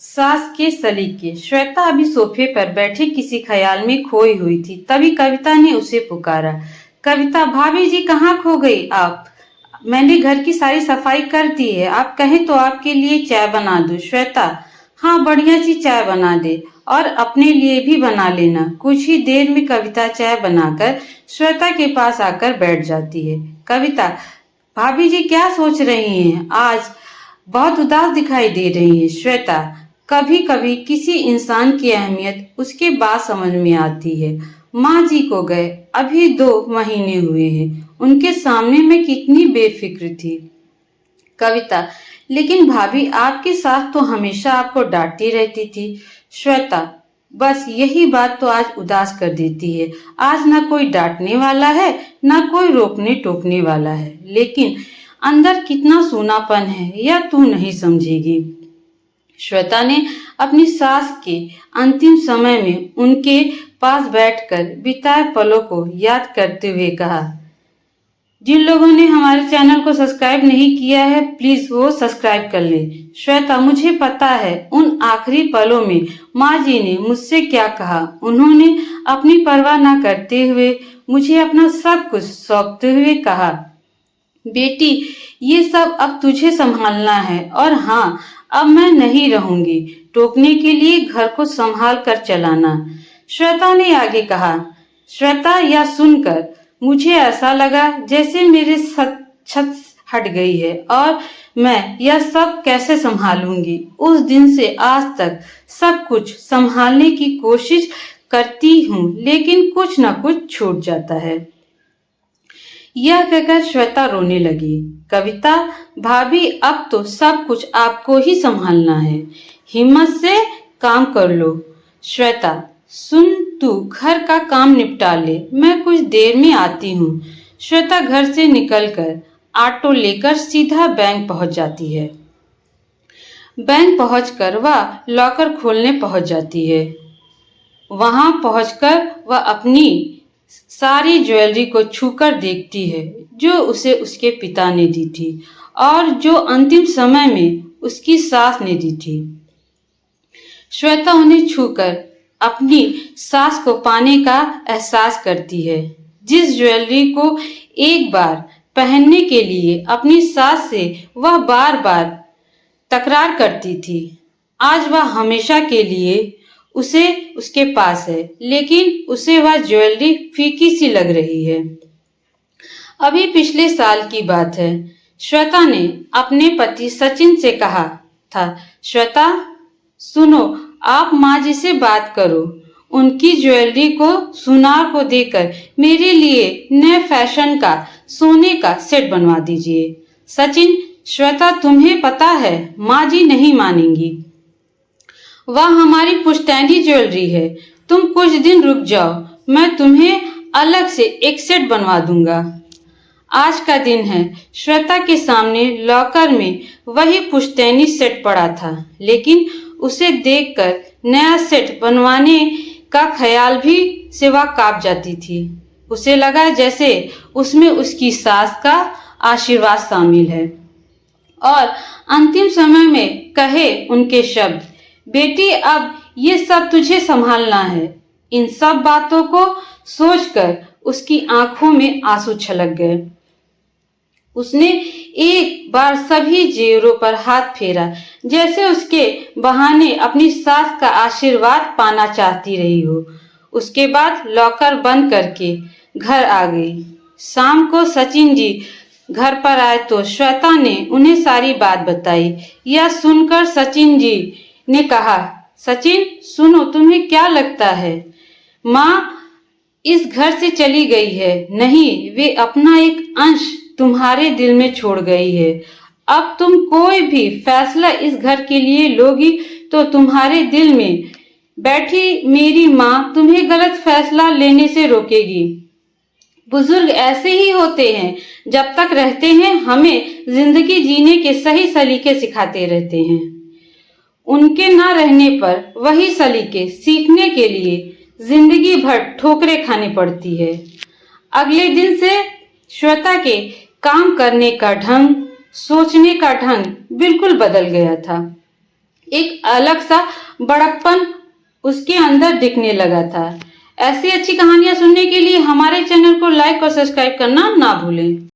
सास के सलीके। श्वेता अभी सोफे पर बैठी किसी ख्याल में खोई हुई थी। तभी कविता ने उसे पुकारा। कविता, भाभी जी कहाँ खो गई आप? मैंने घर की सारी सफाई कर दी है, आप कहें तो आपके लिए चाय बना दूं। श्वेता, हाँ बढ़िया सी चाय बना दे और अपने लिए भी बना लेना। कुछ ही देर में कविता चाय बनाकर श्वेता के पास आकर बैठ जाती है। कविता, भाभी जी क्या सोच रही हैं? आज बहुत उदास दिखाई दे रही है। श्वेता, कभी कभी किसी इंसान की अहमियत उसके बाद समझ में आती है। माँ जी को गए अभी 2 महीने हुए हैं, उनके सामने मैं कितनी बेफिक्र थी। कविता, लेकिन भाभी आपकी सास तो हमेशा आपको डांटती रहती थी। श्वेता, बस यही बात तो आज उदास कर देती है। आज ना कोई डांटने वाला है, ना कोई रोकने टोकने वाला है, लेकिन अंदर कितना सूनापन है यह तू नहीं समझेगी। श्वेता ने अपनी सास के अंतिम समय में उनके पास बैठकर बिताए पलों को याद करते हुए कहा। जिन लोगों ने हमारे चैनल को सब्सक्राइब नहीं किया है, प्लीज वो सब्सक्राइब कर लें। श्वेता, मुझे पता है उन आखिरी पलों में माँ जी ने मुझसे क्या कहा। उन्होंने अपनी परवाह न करते हुए मुझे अपना सब कुछ सौंपते हुए कहा, बेटी ये सब अब तुझे संभालना है। और हाँ, अब मैं नहीं रहूंगी टोकने के लिए, घर को संभाल कर चलाना। श्वेता ने आगे कहा। श्वेता, यह सुनकर मुझे ऐसा लगा जैसे मेरे छत हट गई है और मैं यह सब कैसे संभालूंगी। उस दिन से आज तक सब कुछ संभालने की कोशिश करती हूँ, लेकिन कुछ न कुछ छूट जाता है। यह कहकर श्वेता रोने लगी। कविता, भाभी अब तो सब कुछ आपको ही संभालना है, हिम्मत से काम कर लो। श्वेता, सुन तू घर का काम निपटा ले, मैं कुछ देर में आती हूँ। श्वेता घर से निकलकर ऑटो लेकर सीधा बैंक पहुंच जाती है। बैंक पहुंचकर वह लॉकर खोलने पहुंच जाती है। वहां पहुंचकर वह अपनी सारी ज्वेलरी को छूकर देखती है जो उसे उसके पिता ने दी थी और जो अंतिम समय में उसकी सास ने दी थी। श्वेता उन्हें छूकर अपनी सास को पाने का एहसास करती है। जिस ज्वेलरी को एक बार पहनने के लिए अपनी सास से वह बार बार तकरार करती थी, आज वह हमेशा के लिए उसे उसके पास है, लेकिन उसे वह ज्वेलरी फीकी सी लग रही है। अभी पिछले साल की बात है। श्वेता ने अपने पति सचिन से कहा था, श्वेता सुनो, आप माँ जी से बात करो, उनकी ज्वेलरी को सुनार को देकर मेरे लिए नए फैशन का सोने का सेट बनवा दीजिए। सचिन, श्वेता तुम्हें पता है माँ जी नहीं मानेंगी, वह हमारी पुश्तैनी ज्वेलरी है। तुम कुछ दिन रुक जाओ, मैं तुम्हें अलग से एक सेट बनवा दूंगा। आज का दिन है। श्वेता के सामने लॉकर में वही पुश्तैनी सेट पड़ा था, लेकिन उसे देखकर नया सेट बनवाने का ख्याल भी से वह कांप जाती थी। उसे लगा जैसे उसमें उसकी सास का आशीर्वाद शामिल है और अंतिम समय में कहे उनके शब्द, बेटी अब ये सब तुझे संभालना है। इन सब बातों को सोचकर उसकी आंखों में आंसू छलक गए। उसने एक बार सभी जेवरों पर हाथ फेरा, जैसे उसके बहाने अपनी सास का आशीर्वाद पाना चाहती रही हो। उसके बाद लॉकर बंद करके घर आ गई। शाम को सचिन जी घर पर आए तो श्वेता ने उन्हें सारी बात बताई। यह सुनकर सचिन जी ने कहा, सचिन सुनो, तुम्हें क्या लगता है माँ इस घर से चली गई है? नहीं, वे अपना एक अंश तुम्हारे दिल में छोड़ गई है। अब तुम कोई भी फैसला इस घर के लिए लोगी तो तुम्हारे दिल में बैठी मेरी माँ तुम्हें गलत फैसला लेने से रोकेगी। बुजुर्ग ऐसे ही होते हैं, जब तक रहते हैं हमें जिंदगी जीने के सही सलीके सिखाते रहते हैं। उनके ना रहने पर वही सलीके सीखने के लिए जिंदगी भर ठोकरें खानी पड़ती है। अगले दिन से श्वेता के काम करने का ढंग, सोचने का ढंग बिल्कुल बदल गया था। एक अलग सा बड़प्पन उसके अंदर दिखने लगा था। ऐसी अच्छी कहानियां सुनने के लिए हमारे चैनल को लाइक और सब्सक्राइब करना ना भूलें।